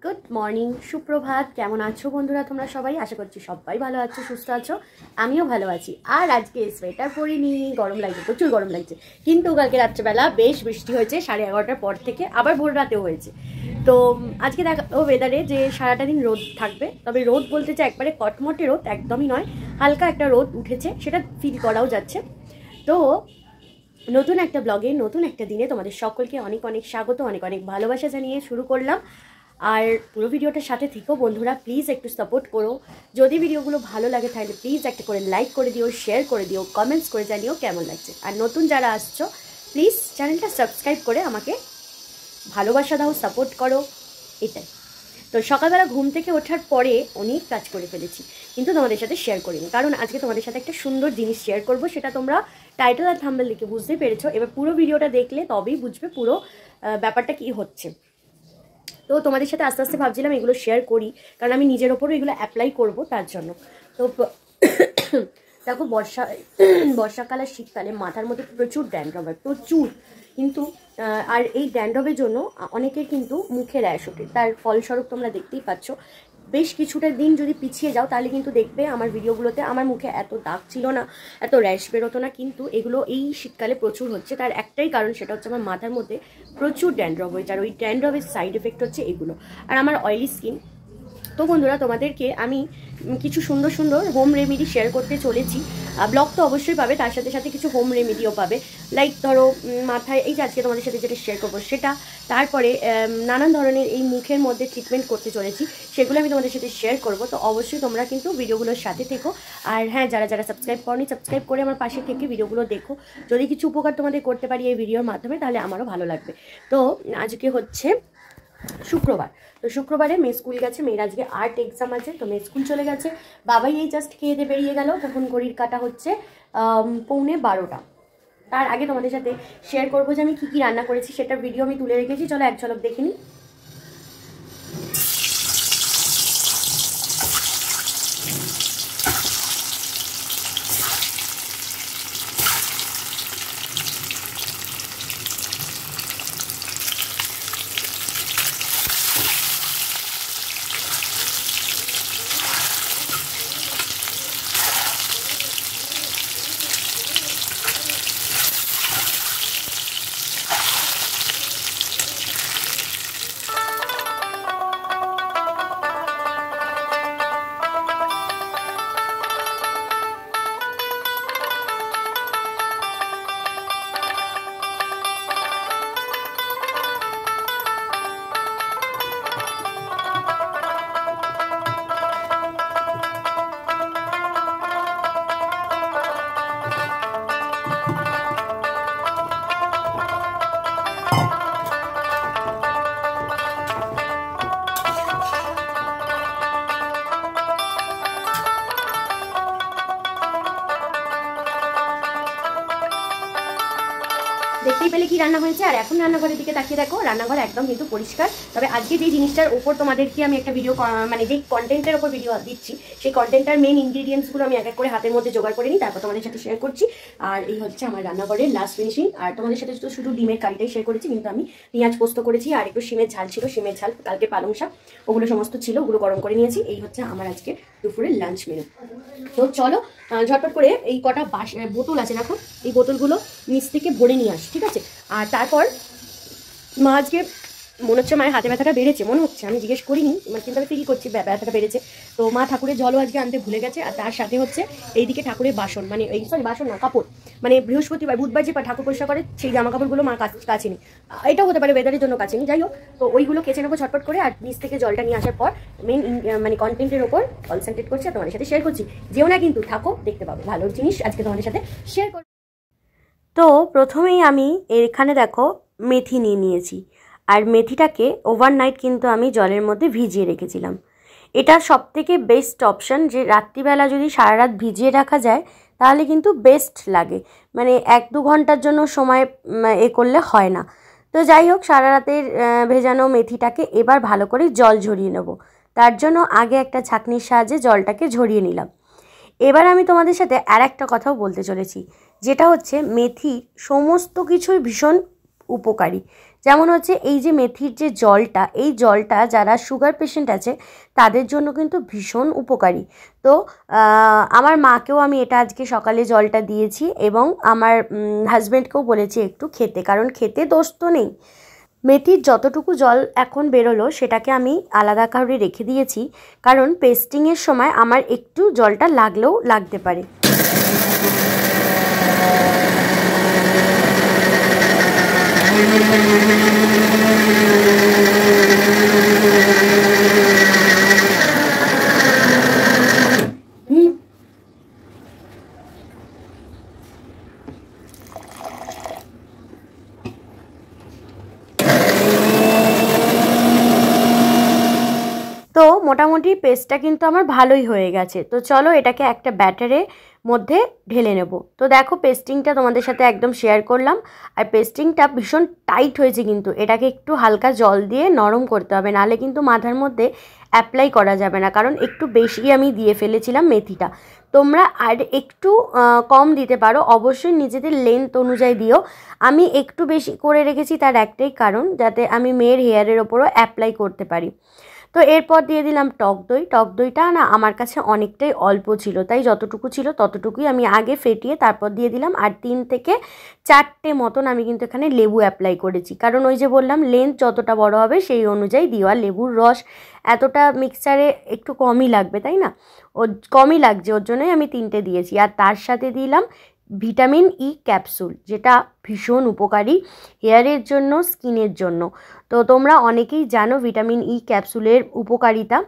Good morning, সুপ্রভাত। কেমন আছো বন্ধুরা তোমরা সবাই? আশা করছি সবাই ভালো আছো, সুস্থ আছো। আমিও ভালো আছি। আর আজকে সোয়েটার পরিনি, গরম লাগছে, প্রচুর গরম লাগছে। কিন্তু কালকে রাত্রেবেলা বেশ বৃষ্টি হয়েছে 11:30টার পর থেকে, আবার ভোর রাতেও হয়েছে। তো আজকে দেখো ওয়েদারে যে সারাটা দিন রোদ থাকবে, তবে রোদ বলতে যে একবারে কটমটে রোদ একদমই নয়, হালকা একটা রোদ উঠেছে, সেটা ফিল করাও যাচ্ছে। তো নতুন একটা ব্লগে, নতুন একটা দিনে তোমাদের সকলকে অনেক অনেক স্বাগত, অনেক অনেক ভালোবাসা জানিয়ে শুরু করলাম। আর পুরো ভিডিওটার সাথে থেকো বন্ধুরা, প্লিজ একটু সাপোর্ট করো। যদি ভিডিওগুলো ভালো লাগে তাহলে প্লিজ একটা করে লাইক করে দিও, শেয়ার করে দিও, কমেন্টস করে জানিও কেমন লাগছে। আর নতুন যারা আসছো প্লিজ চ্যানেলটা সাবস্ক্রাইব করে আমাকে ভালোবাসা দাও, সাপোর্ট করো, এটাই। তো সকালবেলা ঘুম থেকে ওঠার পরে অনেক কাজ করে ফেলেছি, কিন্তু তোমাদের সাথে শেয়ার করিনি, কারণ আজকে তোমাদের সাথে একটা সুন্দর জিনিস শেয়ার করব। সেটা তোমরা টাইটেল আর থাম্বনেল দেখে বুঝতে পেরেছো। এবার পুরো ভিডিওটা দেখলে তবেই বুঝবে পুরো ব্যাপারটা কি হচ্ছে। তো তোমাদের সাথে আস্তে আস্তে ভাবছিলাম এগুলো শেয়ার করি, কারণ আমি নিজের ওপরও এগুলো অ্যাপ্লাই করব তার জন্য। তো দেখো বর্ষাকাল আর শীতকালে মাথার মধ্যে প্রচুর ড্যান্ড্রফ হয়, প্রচুর। কিন্তু আর এই ড্যান্ড্রফের জন্য অনেকের কিন্তু মুখে র্যাশ ওঠে, তার ফলস্বরূপ তোমরা দেখতেই পাচ্ছ। বেশ কিছুটা দিন যদি পিছিয়ে যাও তাহলে কিন্তু দেখবে আমার ভিডিওগুলোতে আমার মুখে এত দাগ ছিল না, এত র্যাশ বেরোতো না। কিন্তু এগুলো এই শীতকালে প্রচুর হচ্ছে, তার একটাই কারণ, সেটা হচ্ছে আমার মাথার মধ্যে প্রচুর ড্যান্ড্রফ হয়েছে। আর ওই ড্যান্ড্রফের সাইড এফেক্ট হচ্ছে এগুলো। আর আমার অয়েলি স্কিন। তো বন্ধুরা, তোমাদেরকে আমি কিছু সুন্দর সুন্দর হোম রেমেডি শেয়ার করতে চলেছি। ব্লগ তো অবশ্যই পাবে, তার সাথে সাথে কিছু হোম রেমেডিও পাবে। লাইক ধরো মাথায়, এই যে আজকে তোমাদের সাথে যেটা শেয়ার করবো সেটা, তারপরে নানান ধরনের এই মুখের মধ্যে ট্রিটমেন্ট করতে চলেছি, সেগুলো আমি তোমাদের সাথে শেয়ার করবো। তো অবশ্যই তোমরা কিন্তু ভিডিওগুলোর সাথে থেকো। আর হ্যাঁ, যারা যারা সাবস্ক্রাইব করনি, সাবস্ক্রাইব করে আমার পাশে থেকে ভিডিওগুলো দেখো। যদি কিছু উপকার তোমাদের করতে পারি এই ভিডিওর মাধ্যমে, তাহলে আমারও ভালো লাগবে। তো আজকে হচ্ছে শুক্রবার। তো শুক্রবারে মেয়ে স্কুল গেছে, মেয়ের আজকে আর্ট এক্সাম আছে, তো মেয়ে স্কুল চলে গেছে। বাবাই এই জাস্ট খেয়ে দিয়ে বেরিয়ে গেল, তখন ঘড়ির কাটা হচ্ছে 11:45। তার আগে তোমাদের সাথে শেয়ার করবো যে আমি কী কী রান্না করেছি, সেটার ভিডিও আমি তুলে রেখেছি। চলো এক ঝলক দেখে নিই। দেখতেই পেলে কি রান্না হয়েছে। আর এখন রান্নাঘরের দিকে তাকিয়ে দেখো, রান্নাঘর একদম কিন্তু পরিষ্কার। তবে আজকে যে জিনিসটার ওপর তোমাদেরকে আমি একটা ভিডিও, মানে যেই কন্টেন্টের ওপর ভিডিও দিচ্ছি, সেই কন্টেন্টটার মেন ইনগ্রিডিয়েন্টসগুলো আমি এক এক করে হাতের মধ্যে জোগাড় করে নিই, তারপর তোমাদের সাথে শেয়ার করছি। আর এই হচ্ছে আমার রান্নাঘরের লাস্ট ফিনিশিং। আর তোমাদের সাথে শুধু ডিমের কারিটাই শেয়ার করেছি, কিন্তু আমি পেঁয়াজ পোস্ত করেছি, আর একটু শিমের ঝাল ছিল, শিমের ঝাল, কালকে পালং শাক, ওগুলো সমস্ত ছিল, ওগুলো গরম করে নিয়েছি। এই হচ্ছে আমার আজকে দুপুরের লাঞ্চ মেনু। তো চলো ঝটপট করে এই কটা বোতল আছে, দেখো এই বোতলগুলো নিচ থেকে ভরে নিয়ে আসি, ঠিক আছে? আর তারপর মা আজকে মনে হচ্ছে মায়ের হাতে ব্যথাটা বেড়েছে, মনে হচ্ছে, আমি জিজ্ঞেস করিনি, কিন্তু আমি ফিল করছি ব্যথাটা বেড়েছে। তো মা ঠাকুরের জলও আজকে আনতে ভুলে গেছে। আর তার সাথে হচ্ছে এইদিকে ঠাকুরের বাসন, মানে এই বাসন না, কাপড়, মানে বৃহস্পতিবার বুধবার যে ঠাকুর পরিষ্কার করে সেই জামা কাপড়গুলো মা কাছেনি। এটাও হতে পারে ওয়েদারের জন্য কাছেনি, যাই হোক। তো ওইগুলো কেচে নেবো ঝটপট করে। আর নিচ থেকে জলটা নিয়ে আসার পর মেন মানে কন্টেন্টের ওপর কনসেন্ট্রেট করছি আর তোমাদের সাথে শেয়ার করছি। যেও না কিন্তু, থাকো, দেখতে পাবো ভালো জিনিস আজকে তোমাদের সাথে শেয়ার করবো। তো প্রথমেই আমি এখানে দেখো মেথি নিয়ে নিয়েছি। আর মেথিটাকে ওভারনাইট কিন্তু আমি জলের মধ্যে ভিজিয়ে রেখেছিলাম। এটা সবথেকে বেস্ট অপশান, যে রাত্রিবেলা যদি সারা রাত ভিজিয়ে রাখা যায় তাহলে কিন্তু বেস্ট লাগে, মানে 1-2 ঘন্টার জন্য সময় করলে হয় না। তো যাই হোক, সারা রাতের ভেজানো মেথিটাকে এবার ভালো করে জল ঝরিয়ে নেব। তার জন্য আগে একটা ছাঁকনির সাহায্যে জলটাকে ঝরিয়ে নিলাম। এবার আমি তোমাদের সাথে আর একটা কথাও বলতে চলেছি, যেটা হচ্ছে মেথি সমস্ত কিছুই ভীষণ উপকারী। যেমন হচ্ছে এই যে মেথির যে জলটা, এই জলটা যারা সুগার পেশেন্ট আছে তাদের জন্য কিন্তু ভীষণ উপকারী। তো আমার মাকেও আমি এটা আজকে সকালে জলটা দিয়েছি এবং আমার হাজব্যান্ডকেও বলেছি একটু খেতে, কারণ খেতে দোষ তো নেই। মেথির যতটুকু জল এখন বেরোলো সেটাকে আমি আলাদা করে রেখে দিয়েছি, কারণ পেস্টিংয়ের সময় আমার একটু জলটা লাগলেও লাগতে পারে। তো মোটামুটি পেস্টটা কিন্তু আমার ভালোই হয়ে গেছে। তো চলো এটাকে একটা ব্যাটারে মধ্যে ঢেলে নেব। তো দেখো পেস্টিংটা তোমাদের সাথে একদম শেয়ার করলাম, আর পেস্টিংটা ভীষণ টাইট হয়েছে, কিন্তু এটাকে একটু হালকা জল দিয়ে নরম করতে হবে, নাহলে কিন্তু মাথার মধ্যে অ্যাপ্লাই করা যাবে না, কারণ একটু বেশি আমি দিয়ে ফেলেছিলাম মেথিটা। তোমরা আর একটু কম দিতে পারো, অবশ্যই নিজেদের লেন্থ অনুযায়ী দিও। আমি একটু বেশি করে রেখেছি, তার একটাই কারণ যাতে আমি মেয়ের হেয়ারের ওপরও অ্যাপ্লাই করতে পারি। তো এরপর দিয়ে দিলাম টক দই। টক দইটা না আমার কাছে অনেকটাই অল্প ছিল, তাই যতটুকু ছিল ততটুকুই আমি আগে ফেটিয়ে তারপর দিয়ে দিলাম। আর 3 থেকে 4টে মতন আমি কিন্তু এখানে লেবু অ্যাপ্লাই করেছি, কারণ ওই যে বললাম লেন্থ যতটা বড় হবে সেই অনুযায়ী দিও। আর লেবুর রস এতটা মিক্সচারে একটু কমই লাগবে, তাই না? ও কমই লাগছে, ওর জন্যই আমি 3টে দিয়েছি। আর তার সাথে দিলাম ভিটামিন ই ক্যাপসুল, যেটা ভীষণ উপকারী হেয়ারের জন্য, স্কিনের জন্য। তো তোমরা অনেকেই জানো ভিটামিন ই ক্যাপসুলের উপকারিতা।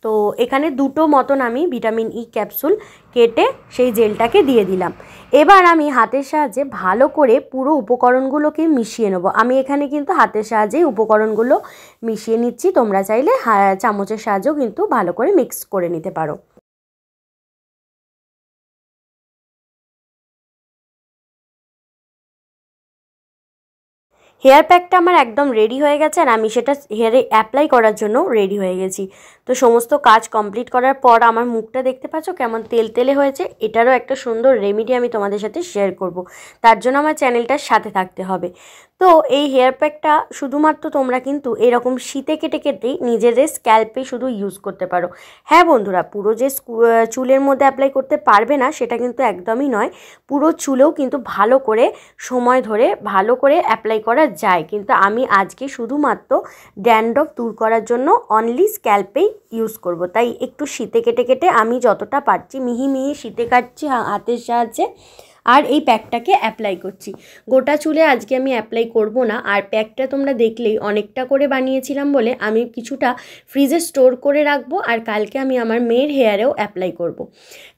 তো এখানে 2টো মতন আমি ভিটামিন ই ক্যাপসুল কেটে সেই জেলটাকে দিয়ে দিলাম। এবার আমি হাতের সাহায্যে ভালো করে পুরো উপকরণগুলোকে মিশিয়ে নেব। আমি এখানে কিন্তু হাতের সাহায্যেই উপকরণগুলো মিশিয়ে নিচ্ছি, তোমরা চাইলে চামচের সাহায্যেও কিন্তু ভালো করে মিক্স করে নিতে পারো। হেয়ার প্যাকটা আমার একদম রেডি হয়ে গেছে, আর আমি সেটা হেয়ারে অ্যাপ্লাই করার জন্য রেডি হয়ে গেছি। তো সমস্ত কাজ কমপ্লিট করার পর আমার মুখটা দেখতে পাচ্ছ কেমন তেলতেলে হয়েছে। এটারও একটা সুন্দর রেমেডি আমি তোমাদের সাথে শেয়ার করব, তার জন্য আমার চ্যানেলটার সাথে থাকতে হবে। তো এই হেয়ার প্যাকটা শুধুমাত্র তোমরা কিন্তু এরকম শীতে কেটে কেটেই নিজেদের স্ক্যাল্পে শুধু ইউজ করতে পারো। হ্যাঁ বন্ধুরা, পুরো যে চুলের মধ্যে অ্যাপ্লাই করতে পারবে না সেটা কিন্তু একদমই নয়, পুরো চুলেও কিন্তু ভালো করে সময় ধরে ভালো করে অ্যাপ্লাই করা যায়। কিন্তু আমি আজকে শুধুমাত্র ড্যান্ড্রফ দূর করার জন্য অনলি স্ক্যাল্পেই ইউজ করব, তাই একটু শীতে কেটে কেটে আমি যতটা পারছি মিহি মিহি শীতে কাটছি হাতের সাহায্যে, আর এই প্যাকটাকে অ্যাপ্লাই করছি। গোটা চুলে আজকে আমি অ্যাপ্লাই করব না। আর প্যাকটা তোমরা দেখলেই অনেকটা করে বানিয়েছিলাম বলে আমি কিছুটা ফ্রিজে স্টোর করে রাখবো, আর কালকে আমি আমার মেয়ের হেয়ারেও অ্যাপ্লাই করব।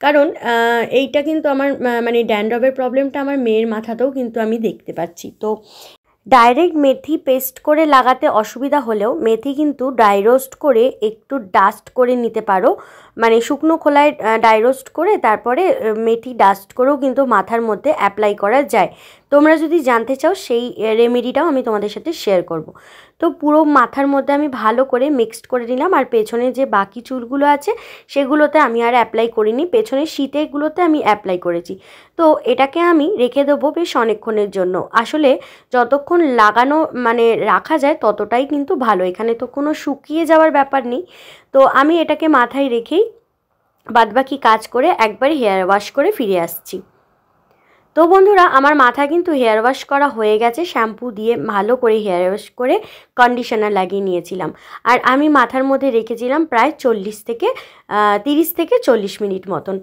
কারণ এইটা কিন্তু আমার মানে ড্যান্ড্রফের প্রবলেমটা আমার মেয়ের মাথাতেও কিন্তু আমি দেখতে পাচ্ছি। তো ডাইরেক্ট মেথি পেস্ট করে লাগাতে অসুবিধা হলেও মেথি কিন্তু ড্রাই রোস্ট করে একটু ডাস্ট করে নিতে পারো, মানে শুকনো খোলায় ড্রাই রোস্ট করে তারপরে মেথি ডাস্ট করেও কিন্তু মাথার মধ্যে অ্যাপ্লাই করা যায়। তোমরা যদি জানতে চাও সেই রেমেডিটাও আমি তোমাদের সাথে শেয়ার করব। তো পুরো মাথার মধ্যে আমি ভালো করে মিক্সড করে নিলাম, আর পেছনে যে বাকি চুলগুলো আছে সেগুলোতে আমি আর অ্যাপ্লাই করিনি, পেছনের শীতেগুলোতে আমি অ্যাপ্লাই করেছি। তো এটাকে আমি রেখে দেবো বেশ অনেকক্ষণের জন্য। আসলে যতক্ষণ লাগানো মানে রাখা যায় ততটাই কিন্তু ভালো, এখানে তো কোনো শুকিয়ে যাওয়ার ব্যাপার নেই। তো আমি এটাকে মাথায় রেখেই বাদবাকি কাজ করে একবার হেয়ার ওয়াশ করে ফিরে আসছি। তো বন্ধুরা, আমার মাথা কিন্তু হেয়ার ওয়াশ করা হয়ে গেছে, শ্যাম্পু দিয়ে ভালো করে হেয়ার ওয়াশ করে কন্ডিশনার লাগিয়ে নিয়েছিলাম। আর আমি মাথার মধ্যে রেখেছিলাম প্রায় 30 থেকে 40 মিনিট মতন।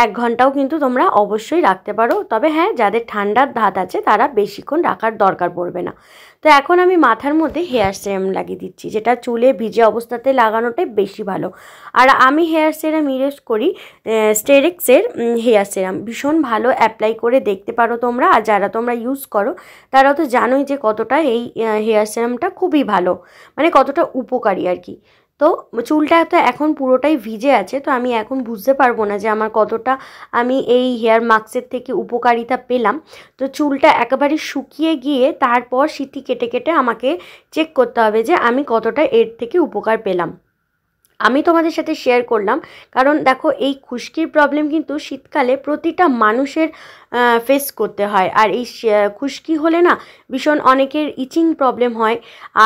1 ঘন্টাও কিন্তু তোমরা অবশ্যই রাখতে পারো, তবে হ্যাঁ যাদের ঠান্ডার ধাত আছে তারা বেশিক্ষণ রাখার দরকার পড়বে না। তো এখন আমি মাথার মধ্যে হেয়ার সিরাম লাগিয়ে দিচ্ছি, যেটা চুলে ভিজে অবস্থাতে লাগানোটাই বেশি ভালো। আর আমি হেয়ার সিরাম ইউজ করি স্টেরেক্সের হেয়ার সিরাম, ভীষণ ভালো, অ্যাপ্লাই করে দেখতে পারো তোমরা। আর যারা তোমরা ইউজ করো তারা তো জানোই যে কতটা এই হেয়ার সিরামটা খুবই ভালো, মানে কতটা উপকারী আর কি। তো চুলটা তো এখন পুরোটাই ভিজে আছে, তো আমি এখন বুঝতে পারবো না যে আমার কতটা আমি এই হেয়ার মাস্কের থেকে উপকারিতা পেলাম। তো চুলটা একেবারে শুকিয়ে গিয়ে তারপর সিটি কেটে কেটে আমাকে চেক করতে হবে যে আমি কতটা এর থেকে উপকার পেলাম। আমি তোমাদের সাথে শেয়ার করলাম, কারণ দেখো এই খুশকির প্রবলেম কিন্তু শীতকালে প্রতিটা মানুষের ফেস করতে হয়। আর এই খুশকি হলে না ভীষণ অনেকের ইচিং প্রবলেম হয়,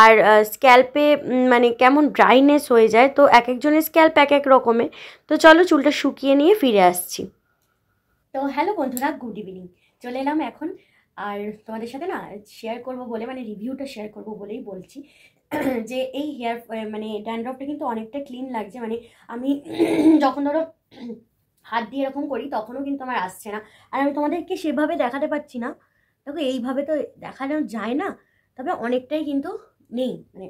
আর স্ক্যাল্পে মানে কেমন ড্রাইনেস হয়ে যায়। তো এক একজনের স্ক্যাল্প এক এক রকমের। তো চলো চুলটা শুকিয়ে নিয়ে ফিরে আসছি। তো হ্যালো বন্ধুরা, গুড ইভিনিং। চলে এলাম এখন, আর তোমাদের সাথে না শেয়ার করব বলে, মানে রিভিউটা শেয়ার করব বলেই বলছি যে এই হেয়ার মানে ড্যান্ড্রফটা কিন্তু অনেকটা ক্লিন লাগছে। মানে আমি যখন ধরো হাত দিয়ে এরকম করি তখনও কিন্তু আমার আসছে না। আর আমি তোমাদেরকে সেভাবে দেখাতে পারছি না, দেখো এইভাবে তো দেখানো যায় না, তবে অনেকটাই কিন্তু নেই, মানে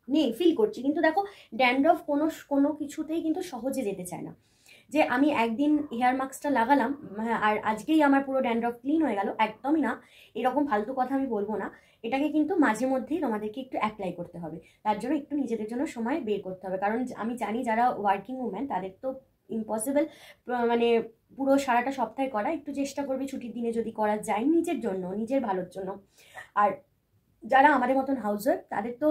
নেই ফিল করছি। কিন্তু দেখো ড্যান্ড্রফ কোনো কোনো কিছুতেই কিন্তু সহজে যেতে চায় না। যে আমি একদিন হেয়ার মাস্কটা লাগালাম আর আজকেই আমার পুরো ড্যান্ড্রফ ক্লিন হয়ে গেল, একদমই না। এরকম ফালতু কথা আমি বলবো না। এটাকে কিন্তু মাঝে মধ্যেই তোমাদেরকে একটু অ্যাপ্লাই করতে হবে, তার জন্য একটু নিজেদের জন্য সময় বের করতে হবে। কারণ আমি জানি যারা ওয়ার্কিং উম্যান তাদের তো ইম্পসিবল মানে পুরো সারাটা সপ্তাহে করা। একটু চেষ্টা করবে ছুটির দিনে যদি করা যায়, নিজের জন্য, নিজের ভালোর জন্য। আর যারা আমাদের মতন হাউসওয়াইফ তাদের তো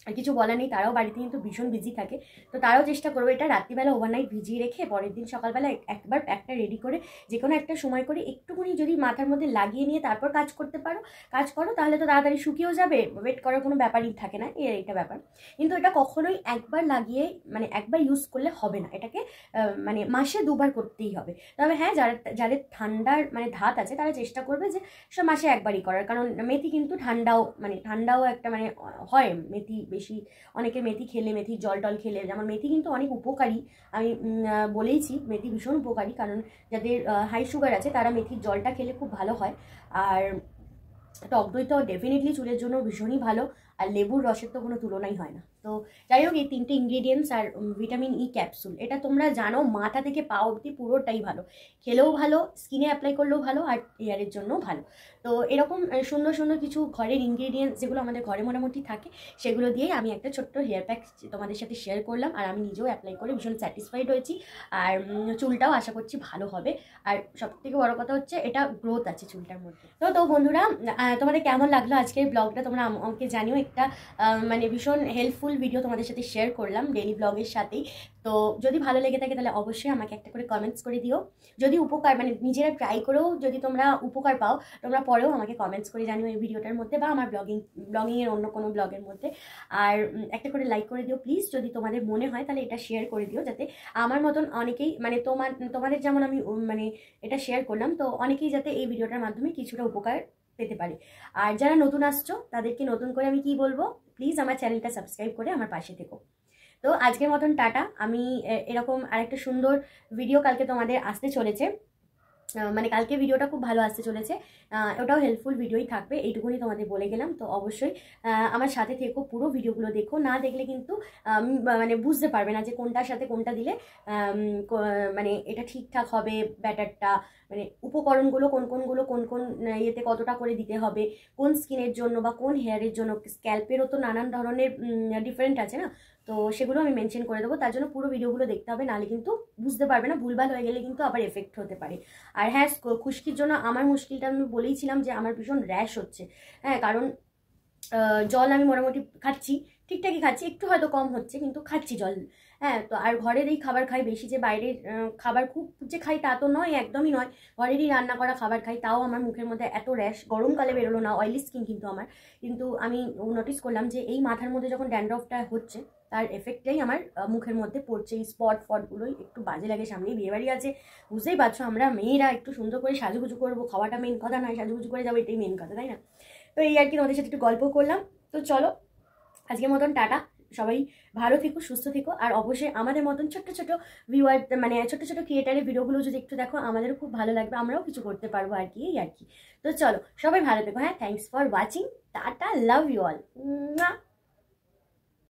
আর কিছু বলার নেই, তারাও বাড়িতে কিন্তু ভীষণ বিজি থাকে। তো তারাও চেষ্টা করবে এটা রাত্রিবেলা ওভারনাইট ভিজিয়ে রেখে পরের দিন সকালবেলা একবার একটা রেডি করে যে কোনো একটা সময় করে একটুখানি যদি মাথার মধ্যে লাগিয়ে নিয়ে তারপর কাজ করতে পারো, কাজ করো, তাহলে তো তাড়াতাড়ি শুকিয়েও যাবে, ওয়েট করার কোনো ব্যাপারই থাকে না। এইটা ব্যাপার। কিন্তু এটা কখনোই একবার লাগিয়ে মানে একবার ইউজ করলে হবে না, এটাকে মানে মাসে দুবার করতেই হবে। তবে হ্যাঁ, যাদের ঠান্ডার মানে ধাত আছে তারা চেষ্টা করবে যে সব মাসে একবারই করার। কারণ মেথি কিন্তু ঠান্ডাও একটা মানে হয়। মেথি বেশি, অনেকে মেথি খেলে, মেথির জল টল খেলে, যেমন মেথি কিন্তু অনেক উপকারী। আমি বলেইছি মেথি ভীষণ উপকারী, কারণ যাদের হাই সুগার আছে তারা মেথির জলটা খেলে খুব ভালো হয়। আর টক দই তো ডেফিনেটলি চুলের জন্য ভীষণই ভালো, আর লেবুর রসের তো কোনো তুলনাই হয় না। তো যাই হোক, এই তিনটে ইনগ্রিডিয়েন্টস আর ভিটামিন ই ক্যাপসুল, এটা তোমরা জানো মাথা থেকে পা অবধি পুরোটাই ভালো, খেলেও ভালো, স্কিনে অ্যাপ্লাই করলেও ভালো, আর হেয়ারের জন্যও ভালো। তো এরকম সুন্দর সুন্দর কিছু ঘরের ইনগ্রিডিয়েন্টস যেগুলো আমাদের ঘরে মোটামুটি থাকে, সেগুলো দিয়েই আমি একটা ছোট্ট হেয়ার প্যাক তোমাদের সাথে শেয়ার করলাম। আর আমি নিজেও অ্যাপ্লাই করে ভীষণ স্যাটিসফাইড হয়েছি, আর চুলটাও আশা করছি ভালো হবে। আর সবথেকে বড় কথা হচ্ছে এটা গ্রোথ আছে চুলটার মধ্যে। তো বন্ধুরা, তোমাদের কেমন লাগলো আজকের ব্লগটা তোমরা আমাকে জানিও। একটা মানে ভীষণ হেল্পফুল ভিডিও তোমাদের সাথে শেয়ার করলাম ডেইলি ব্লগের সাথেই। তো যদি ভালো লেগে থাকে তাহলে অবশ্যই আমাকে একটা করে কমেন্টস করে দিও। যদি উপকার মানে নিজেরা ট্রাই করেও যদি তোমরা উপকার পাও, তোমরা পরেও আমাকে কমেন্টস করে জানিও এই ভিডিওটার মধ্যে বা আমার ব্লগিংয়ের অন্য কোনো ব্লগের মধ্যে। আর একটা করে লাইক করে দিও প্লিজ, যদি তোমাদের মনে হয় তাহলে এটা শেয়ার করে দিও, যাতে আমার মতন অনেকেই মানে তোমাদের যেমন আমি মানে এটা শেয়ার করলাম, তো অনেকেই যাতে এই ভিডিওটার মাধ্যমে কিছুটা উপকার পেতে পারে। আর যারা নতুন আসছো তাদেরকে নতুন করে আমি কি বলবো, প্লিজ আমার চ্যানেলটা সাবস্ক্রাইব করে আমার পাশে থেকো। তো আজকের মতন টাটা। আমি এরকম আরেকটা সুন্দর ভিডিও কালকে তোমাদের আসতে চলেছে, মানে কালকে ভিডিওটা খুব ভালো আসতে চলেছে, ওটাও হেল্পফুল ভিডিওই থাকবে, এইটুকুনি তোমাদের বলে গেলাম। তো অবশ্যই আমার সাথে থেকো, পুরো ভিডিওগুলো দেখো, না দেখলে কিন্তু মানে বুঝতে পারবে না যে কোনটার সাথে কোনটা দিলে মানে এটা ঠিকঠাক হবে ব্যাটারটা, মানে উপকরণগুলো কোন কোন ইয়েতে কতটা করে দিতে হবে, কোন স্কিনের জন্য বা কোন হেয়ারের জন্য। স্ক্যাল্পেরও তো নানান ধরনের ডিফারেন্ট আছে না, তো সেগুলো আমি মেনশন করে দেবো। তার জন্য পুরো ভিডিওগুলো দেখতে হবে, নাহলে কিন্তু বুঝতে পারবে না, ভুলভাল হয়ে গেলে কিন্তু আবার এফেক্ট হতে পারে। আর হ্যাঁ, খুশকির জন্য আমার মুশকিলটা আমি বলেইছিলাম যে আমার ভীষণ র্যাশ হচ্ছে। হ্যাঁ, কারণ জল আমি মোটামুটি খাচ্ছি, ঠিকঠাকই খাচ্ছি, একটু হয়তো কম হচ্ছে কিন্তু খাচ্ছি জল। হ্যাঁ, তো আর ঘরেরই খাবার খাই বেশি, যে বাইরের খাবার খুব যে খাই তা তো নয়, একদমই নয়। ঘরেরই রান্না করা খাবার খাই, তাও আমার মুখের মধ্যে এত র্যাশ। গরমকালে বেরোলো না, অয়েলি স্কিন কিন্তু আমার। কিন্তু আমি নোটিস করলাম যে এই মাথার মধ্যে যখন ড্যান্ড্রফটা হচ্ছে তার এফেক্টটাই আমার মুখের মধ্যে পড়ছে। এই ফটগুলোই একটু বাজে লাগে। সামনেই বিয়েবাড়ি আছে, বুঝতেই পারছো, আমরা মেয়েরা একটু সুন্দর করে সাজুগুজু করবো, খাওয়াটা মেন কথা নয়, সাজুগুজু করে যাবো এটাই মেন কথা, তাই না? তো এই আর কি, তোমাদের সাথে একটু গল্প করলাম। তো চলো আজকের মতন টাটা, সবাই ভালো থেকো, সুস্থ থেকো। আর অবশ্যই আমাদের মতন ছোট্ট ছোট ভিউয়ার মানে ছোট্ট ছোট ক্রিয়েটারের ভিডিওগুলো যদি একটু দেখো, আমাদেরও খুব ভালো লাগবে, আমরাও কিছু করতে পারবো আর কি, এই আর কি। তো চলো সবাই ভালো থেকো। হ্যাঁ, thanks for watching, tata, love you all.